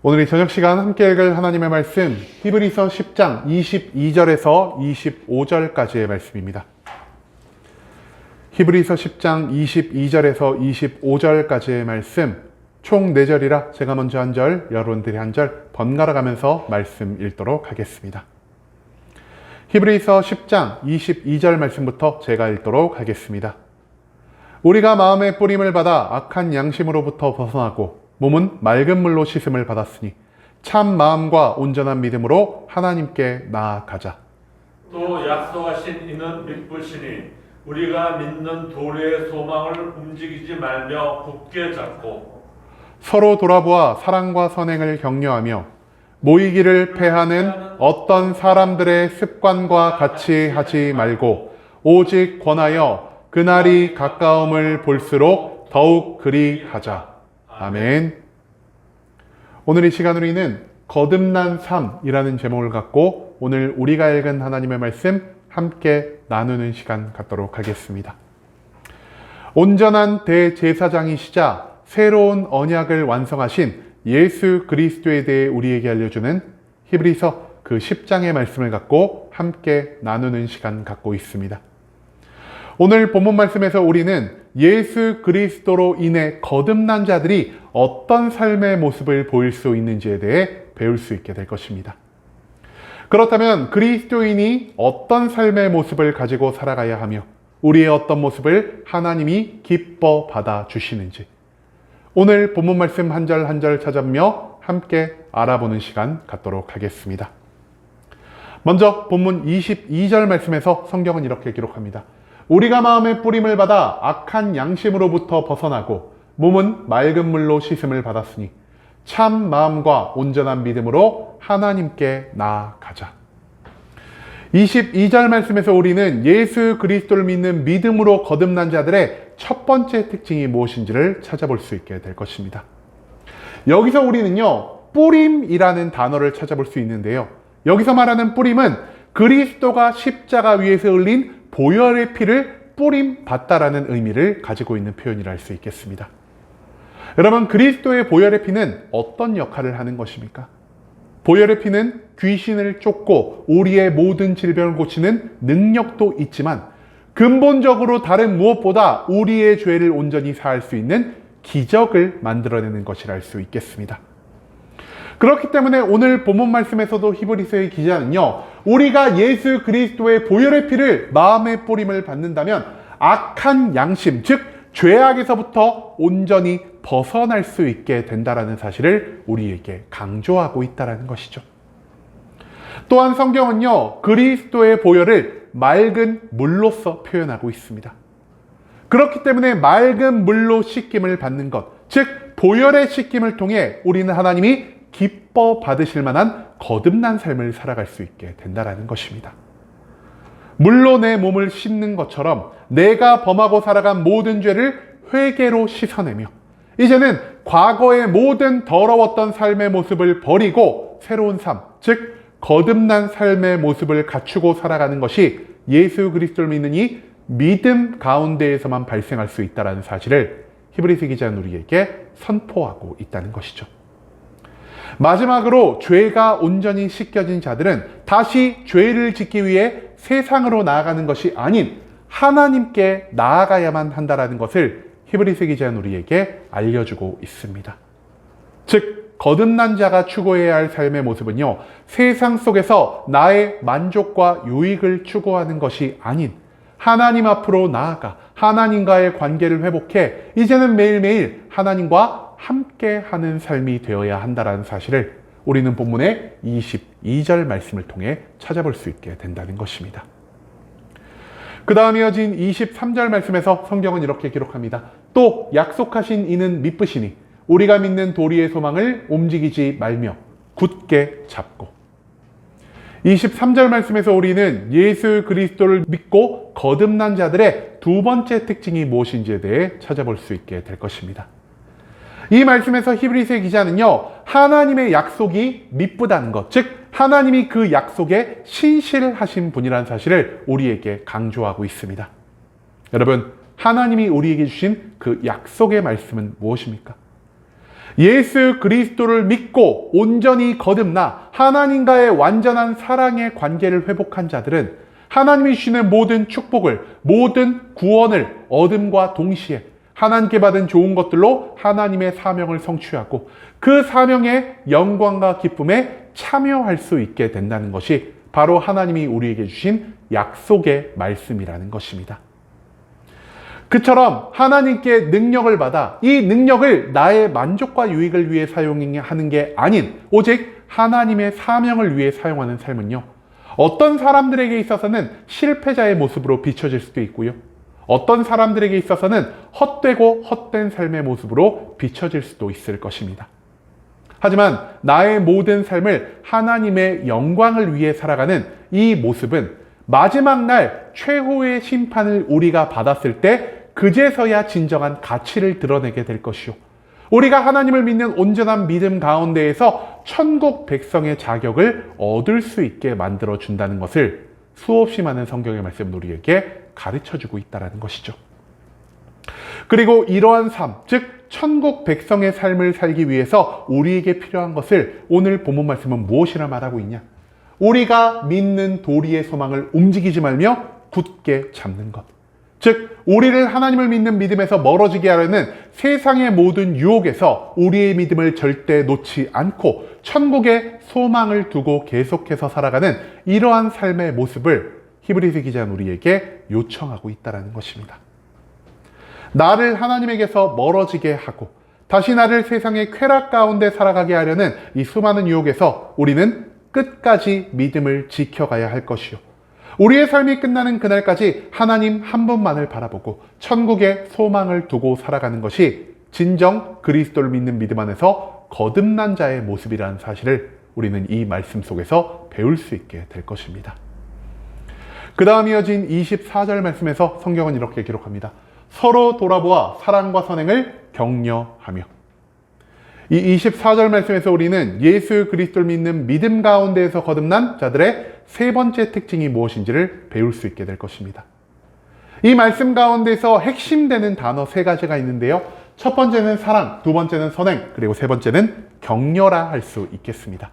오늘 이 저녁 시간 함께 읽을 하나님의 말씀 히브리서 10장 22절에서 25절까지의 말씀입니다. 히브리서 10장 22절에서 25절까지의 말씀 총 4절이라 제가 먼저 한 절, 여러분들이 한 절 번갈아 가면서 말씀 읽도록 하겠습니다. 히브리서 10장 22절 말씀부터 제가 읽도록 하겠습니다. 우리가 마음의 뿌림을 받아 악한 양심으로부터 벗어나고 몸은 맑은 물로 씻음을 받았으니 참 마음과 온전한 믿음으로 하나님께 나아가자. 또 약속하신 이는 믿으시니 우리가 믿는 도리의 소망을 움직이지 말며 굳게 잡고 서로 돌아보아 사랑과 선행을 격려하며 모이기를 패하는 어떤 사람들의 습관과 같이 하지 말고 오직 권하여 그날이 가까움을 볼수록 더욱 그리 하자. 아멘. 오늘 이 시간 우리는 거듭난 삶이라는 제목을 갖고 오늘 우리가 읽은 하나님의 말씀 함께 나누는 시간 갖도록 하겠습니다. 온전한 대제사장이시자 새로운 언약을 완성하신 예수 그리스도에 대해 우리에게 알려주는 히브리서 그 10장의 말씀을 갖고 함께 나누는 시간 갖고 있습니다. 오늘 본문 말씀에서 우리는 예수 그리스도로 인해 거듭난 자들이 어떤 삶의 모습을 보일 수 있는지에 대해 배울 수 있게 될 것입니다. 그렇다면 그리스도인이 어떤 삶의 모습을 가지고 살아가야 하며 우리의 어떤 모습을 하나님이 기뻐 받아 주시는지 오늘 본문 말씀 한 절 한 절 찾아보며 함께 알아보는 시간 갖도록 하겠습니다. 먼저 본문 22절 말씀에서 성경은 이렇게 기록합니다. 우리가 마음의 뿌림을 받아 악한 양심으로부터 벗어나고 몸은 맑은 물로 씻음을 받았으니 참 마음과 온전한 믿음으로 하나님께 나아가자. 22절 말씀에서 우리는 예수 그리스도를 믿는 믿음으로 거듭난 자들의 첫 번째 특징이 무엇인지를 찾아볼 수 있게 될 것입니다. 여기서 우리는요, 뿌림이라는 단어를 찾아볼 수 있는데요. 여기서 말하는 뿌림은 그리스도가 십자가 위에서 흘린 보혈의 피를 뿌림 받다라는 의미를 가지고 있는 표현이라 할 수 있겠습니다. 여러분, 그리스도의 보혈의 피는 어떤 역할을 하는 것입니까? 보혈의 피는 귀신을 쫓고 우리의 모든 질병을 고치는 능력도 있지만 근본적으로 다른 무엇보다 우리의 죄를 온전히 사할 수 있는 기적을 만들어내는 것이라 할 수 있겠습니다. 그렇기 때문에 오늘 본문 말씀에서도 히브리서의 기자는요, 우리가 예수 그리스도의 보혈의 피를 마음의 뿌림을 받는다면 악한 양심, 즉 죄악에서부터 온전히 벗어날 수 있게 된다라는 사실을 우리에게 강조하고 있다는 것이죠. 또한 성경은요, 그리스도의 보혈을 맑은 물로서 표현하고 있습니다. 그렇기 때문에 맑은 물로 씻김을 받는 것, 즉 보혈의 씻김을 통해 우리는 하나님이 기뻐 받으실 만한 거듭난 삶을 살아갈 수 있게 된다는 것입니다. 물로 내 몸을 씻는 것처럼 내가 범하고 살아간 모든 죄를 회개로 씻어내며 이제는 과거의 모든 더러웠던 삶의 모습을 버리고 새로운 삶, 즉 거듭난 삶의 모습을 갖추고 살아가는 것이 예수 그리스도를 믿는 이 믿음 가운데에서만 발생할 수 있다는 사실을 히브리서 기자는 우리에게 선포하고 있다는 것이죠. 마지막으로 죄가 온전히 씻겨진 자들은 다시 죄를 짓기 위해 세상으로 나아가는 것이 아닌 하나님께 나아가야만 한다는 것을 히브리서 기자는 우리에게 알려주고 있습니다. 즉 거듭난 자가 추구해야 할 삶의 모습은요, 세상 속에서 나의 만족과 유익을 추구하는 것이 아닌 하나님 앞으로 나아가 하나님과의 관계를 회복해 이제는 매일매일 하나님과 함께하는 삶이 되어야 한다는 사실을 우리는 본문의 22절 말씀을 통해 찾아볼 수 있게 된다는 것입니다. 그 다음 이어진 23절 말씀에서 성경은 이렇게 기록합니다. 또 약속하신 이는 믿으시니 우리가 믿는 도리의 소망을 움직이지 말며 굳게 잡고. 23절 말씀에서 우리는 예수 그리스도를 믿고 거듭난 자들의 두 번째 특징이 무엇인지에 대해 찾아볼 수 있게 될 것입니다. 이 말씀에서 히브리서의 기자는요, 하나님의 약속이 믿부다는 것, 즉 하나님이 그 약속에 신실하신 분이라는 사실을 우리에게 강조하고 있습니다. 여러분, 하나님이 우리에게 주신 그 약속의 말씀은 무엇입니까? 예수 그리스도를 믿고 온전히 거듭나 하나님과의 완전한 사랑의 관계를 회복한 자들은 하나님이 주시는 모든 축복을, 모든 구원을 얻음과 동시에 하나님께 받은 좋은 것들로 하나님의 사명을 성취하고 그 사명의 영광과 기쁨에 참여할 수 있게 된다는 것이 바로 하나님이 우리에게 주신 약속의 말씀이라는 것입니다. 그처럼 하나님께 능력을 받아 이 능력을 나의 만족과 유익을 위해 사용하는 게 아닌 오직 하나님의 사명을 위해 사용하는 삶은요, 어떤 사람들에게 있어서는 실패자의 모습으로 비춰질 수도 있고요, 어떤 사람들에게 있어서는 헛되고 헛된 삶의 모습으로 비춰질 수도 있을 것입니다. 하지만 나의 모든 삶을 하나님의 영광을 위해 살아가는 이 모습은 마지막 날 최후의 심판을 우리가 받았을 때 그제서야 진정한 가치를 드러내게 될 것이요, 우리가 하나님을 믿는 온전한 믿음 가운데에서 천국 백성의 자격을 얻을 수 있게 만들어 준다는 것을 수없이 많은 성경의 말씀은 우리에게 가르쳐주고 있다는 것이죠. 그리고 이러한 삶, 즉 천국 백성의 삶을 살기 위해서 우리에게 필요한 것을 오늘 본문 말씀은 무엇이라 말하고 있냐? 우리가 믿는 도리의 소망을 움직이지 말며 굳게 잡는 것. 즉 우리를 하나님을 믿는 믿음에서 멀어지게 하려는 세상의 모든 유혹에서 우리의 믿음을 절대 놓지 않고 천국의 소망을 두고 계속해서 살아가는 이러한 삶의 모습을 히브리서 기자는 우리에게 요청하고 있다는 것입니다. 나를 하나님에게서 멀어지게 하고 다시 나를 세상의 쾌락 가운데 살아가게 하려는 이 수많은 유혹에서 우리는 끝까지 믿음을 지켜가야 할 것이요, 우리의 삶이 끝나는 그날까지 하나님 한 분만을 바라보고 천국의 소망을 두고 살아가는 것이 진정 그리스도를 믿는 믿음 안에서 거듭난 자의 모습이라는 사실을 우리는 이 말씀 속에서 배울 수 있게 될 것입니다. 그 다음 이어진 24절 말씀에서 성경은 이렇게 기록합니다. 서로 돌아보아 사랑과 선행을 격려하며. 이 24절 말씀에서 우리는 예수 그리스도를 믿는 믿음 가운데에서 거듭난 자들의 세 번째 특징이 무엇인지를 배울 수 있게 될 것입니다. 이 말씀 가운데서 핵심되는 단어 세 가지가 있는데요. 첫 번째는 사랑, 두 번째는 선행, 그리고 세 번째는 격려라 할 수 있겠습니다.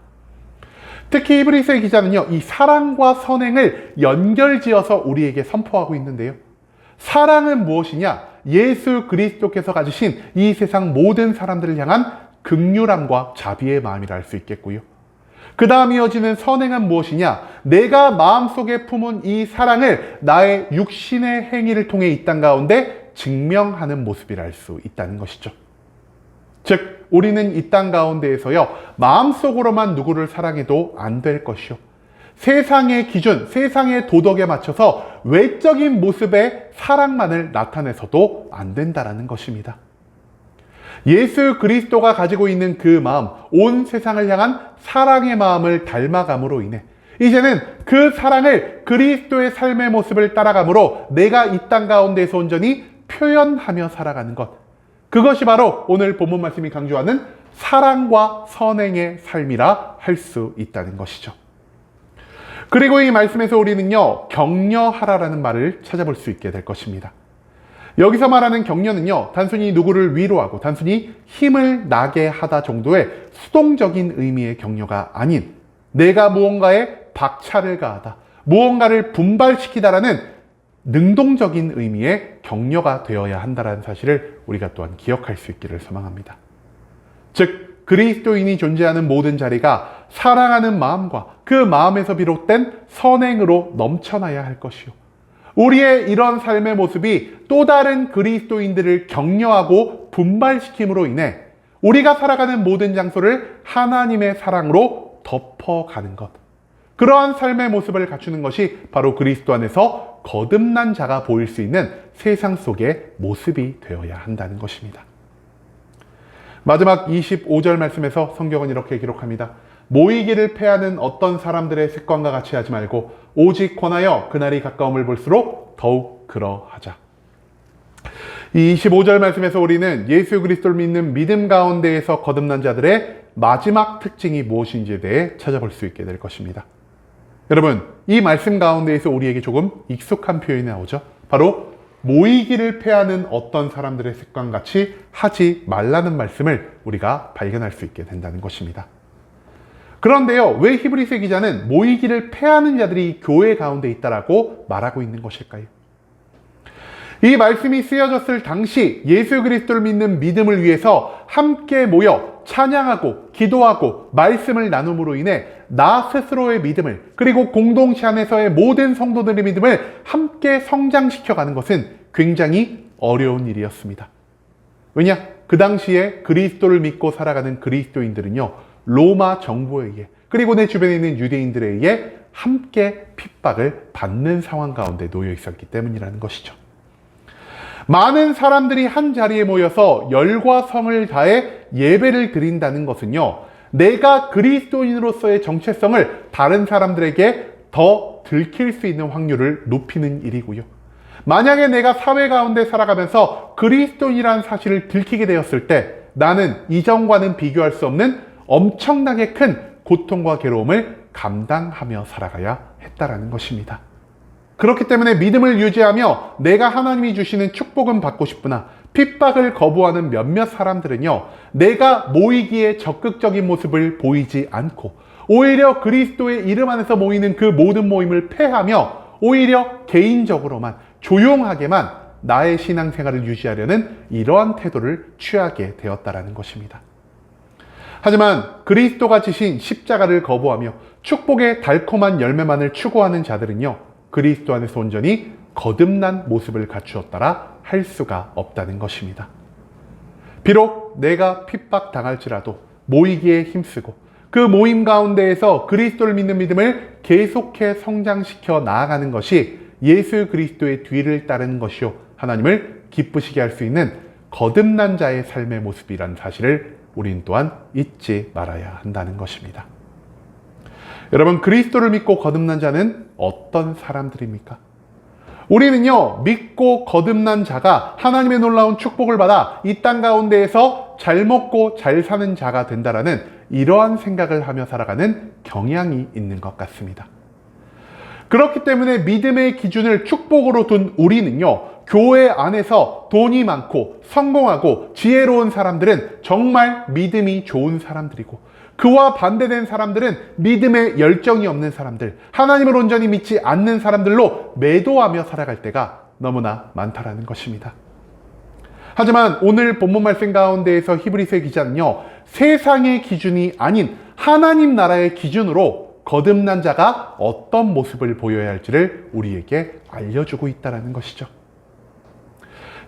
특히 히브리서의 기자는요, 이 사랑과 선행을 연결지어서 우리에게 선포하고 있는데요. 사랑은 무엇이냐? 예수 그리스도께서 가지신 이 세상 모든 사람들을 향한 긍휼함과 자비의 마음이라 할 수 있겠고요. 그 다음 이어지는 선행은 무엇이냐? 내가 마음속에 품은 이 사랑을 나의 육신의 행위를 통해 이 땅 가운데 증명하는 모습이라 할 수 있다는 것이죠. 즉 우리는 이 땅 가운데에서요, 마음속으로만 누구를 사랑해도 안 될 것이요, 세상의 기준, 세상의 도덕에 맞춰서 외적인 모습의 사랑만을 나타내서도 안 된다는 것입니다. 예수 그리스도가 가지고 있는 그 마음, 온 세상을 향한 사랑의 마음을 닮아감으로 인해 이제는 그 사랑을 그리스도의 삶의 모습을 따라감으로 내가 이 땅 가운데서 온전히 표현하며 살아가는 것, 그것이 바로 오늘 본문 말씀이 강조하는 사랑과 선행의 삶이라 할 수 있다는 것이죠. 그리고 이 말씀에서 우리는요, 격려하라라는 말을 찾아볼 수 있게 될 것입니다. 여기서 말하는 격려는요, 단순히 누구를 위로하고 단순히 힘을 나게 하다 정도의 수동적인 의미의 격려가 아닌 내가 무언가에 박차를 가하다, 무언가를 분발시키다라는 능동적인 의미의 격려가 되어야 한다는 사실을 우리가 또한 기억할 수 있기를 소망합니다. 즉 그리스도인이 존재하는 모든 자리가 사랑하는 마음과 그 마음에서 비롯된 선행으로 넘쳐나야 할 것이요, 우리의 이런 삶의 모습이 또 다른 그리스도인들을 격려하고 분발시킴으로 인해 우리가 살아가는 모든 장소를 하나님의 사랑으로 덮어가는 것, 그러한 삶의 모습을 갖추는 것이 바로 그리스도 안에서 거듭난 자가 보일 수 있는 세상 속의 모습이 되어야 한다는 것입니다. 마지막 25절 말씀에서 성경은 이렇게 기록합니다. 모이기를 패하는 어떤 사람들의 습관과 같이 하지 말고 오직 권하여 그날이 가까움을 볼수록 더욱 그러하자. 이 25절 말씀에서 우리는 예수 그리스도를 믿는 믿음 가운데에서 거듭난 자들의 마지막 특징이 무엇인지에 대해 찾아볼 수 있게 될 것입니다. 여러분, 이 말씀 가운데에서 우리에게 조금 익숙한 표현이 나오죠. 바로 모이기를 패하는 어떤 사람들의 습관같이 하지 말라는 말씀을 우리가 발견할 수 있게 된다는 것입니다. 그런데요, 왜 히브리서 기자는 모이기를 패하는 자들이 교회 가운데 있다라고 말하고 있는 것일까요? 이 말씀이 쓰여졌을 당시 예수 그리스도를 믿는 믿음을 위해서 함께 모여 찬양하고 기도하고 말씀을 나눔으로 인해 나 스스로의 믿음을, 그리고 공동체 안에서의 모든 성도들의 믿음을 함께 성장시켜가는 것은 굉장히 어려운 일이었습니다. 왜냐? 그 당시에 그리스도를 믿고 살아가는 그리스도인들은요, 로마 정부에 의해, 그리고 내 주변에 있는 유대인들에 의해 함께 핍박을 받는 상황 가운데 놓여 있었기 때문이라는 것이죠. 많은 사람들이 한 자리에 모여서 열과 성을 다해 예배를 드린다는 것은요, 내가 그리스도인으로서의 정체성을 다른 사람들에게 더 들킬 수 있는 확률을 높이는 일이고요. 만약에 내가 사회 가운데 살아가면서 그리스도인이라는 사실을 들키게 되었을 때 나는 이전과는 비교할 수 없는 엄청나게 큰 고통과 괴로움을 감당하며 살아가야 했다라는 것입니다. 그렇기 때문에 믿음을 유지하며 내가 하나님이 주시는 축복은 받고 싶으나 핍박을 거부하는 몇몇 사람들은요, 내가 모이기에 적극적인 모습을 보이지 않고 오히려 그리스도의 이름 안에서 모이는 그 모든 모임을 패하며 오히려 개인적으로만 조용하게만 나의 신앙생활을 유지하려는 이러한 태도를 취하게 되었다라는 것입니다. 하지만 그리스도가 지신 십자가를 거부하며 축복의 달콤한 열매만을 추구하는 자들은요, 그리스도 안에서 온전히 거듭난 모습을 갖추었다라 할 수가 없다는 것입니다. 비록 내가 핍박당할지라도 모이기에 힘쓰고 그 모임 가운데에서 그리스도를 믿는 믿음을 계속해 성장시켜 나아가는 것이 예수 그리스도의 뒤를 따르는 것이요, 하나님을 기쁘시게 할 수 있는 거듭난 자의 삶의 모습이라는 사실을 우린 또한 잊지 말아야 한다는 것입니다. 여러분, 그리스도를 믿고 거듭난 자는 어떤 사람들입니까? 우리는요, 믿고 거듭난 자가 하나님의 놀라운 축복을 받아 이 땅 가운데에서 잘 먹고 잘 사는 자가 된다라는 이러한 생각을 하며 살아가는 경향이 있는 것 같습니다. 그렇기 때문에 믿음의 기준을 축복으로 둔 우리는요, 교회 안에서 돈이 많고 성공하고 지혜로운 사람들은 정말 믿음이 좋은 사람들이고, 그와 반대된 사람들은 믿음에 열정이 없는 사람들, 하나님을 온전히 믿지 않는 사람들로 매도하며 살아갈 때가 너무나 많다라는 것입니다. 하지만 오늘 본문 말씀 가운데에서 히브리서 기자는요, 세상의 기준이 아닌 하나님 나라의 기준으로 거듭난 자가 어떤 모습을 보여야 할지를 우리에게 알려주고 있다는 것이죠.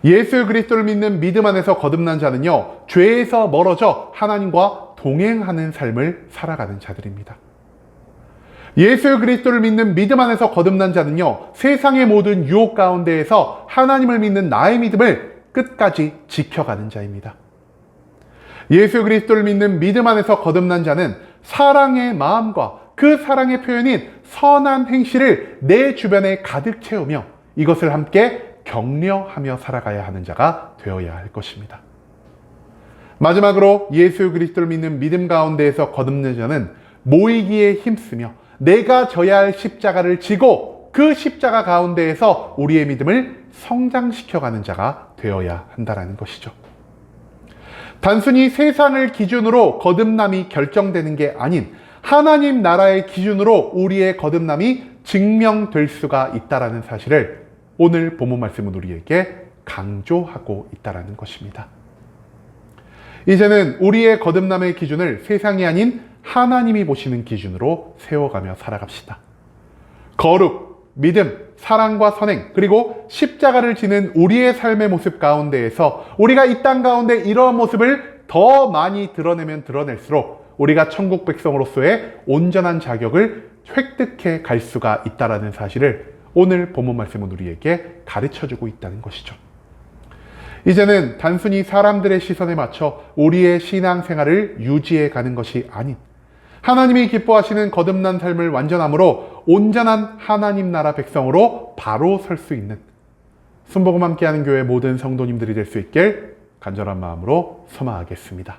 예수 그리스도를 믿는 믿음 안에서 거듭난 자는요, 죄에서 멀어져 하나님과 동행하는 삶을 살아가는 자들입니다. 예수 그리스도를 믿는 믿음 안에서 거듭난 자는요, 세상의 모든 유혹 가운데에서 하나님을 믿는 나의 믿음을 끝까지 지켜가는 자입니다. 예수 그리스도를 믿는 믿음 안에서 거듭난 자는 사랑의 마음과 그 사랑의 표현인 선한 행실을 내 주변에 가득 채우며 이것을 함께 격려하며 살아가야 하는 자가 되어야 할 것입니다. 마지막으로 예수 그리스도를 믿는 믿음 가운데에서 거듭난 자는 모이기에 힘쓰며 내가 져야 할 십자가를 지고 그 십자가 가운데에서 우리의 믿음을 성장시켜가는 자가 되어야 한다는 것이죠. 단순히 세상을 기준으로 거듭남이 결정되는 게 아닌 하나님 나라의 기준으로 우리의 거듭남이 증명될 수가 있다는 사실을 오늘 본문 말씀은 우리에게 강조하고 있다는 것입니다. 이제는 우리의 거듭남의 기준을 세상이 아닌 하나님이 보시는 기준으로 세워가며 살아갑시다. 거룩, 믿음, 사랑과 선행, 그리고 십자가를 지는 우리의 삶의 모습 가운데에서 우리가 이 땅 가운데 이러한 모습을 더 많이 드러내면 드러낼수록 우리가 천국 백성으로서의 온전한 자격을 획득해 갈 수가 있다는 사실을 오늘 본문 말씀은 우리에게 가르쳐주고 있다는 것이죠. 이제는 단순히 사람들의 시선에 맞춰 우리의 신앙생활을 유지해 가는 것이 아닌 하나님이 기뻐하시는 거듭난 삶을 완전함으로 온전한 하나님 나라 백성으로 바로 설 수 있는 순복음 함께하는 교회 모든 성도님들이 될 수 있길 간절한 마음으로 소망하겠습니다.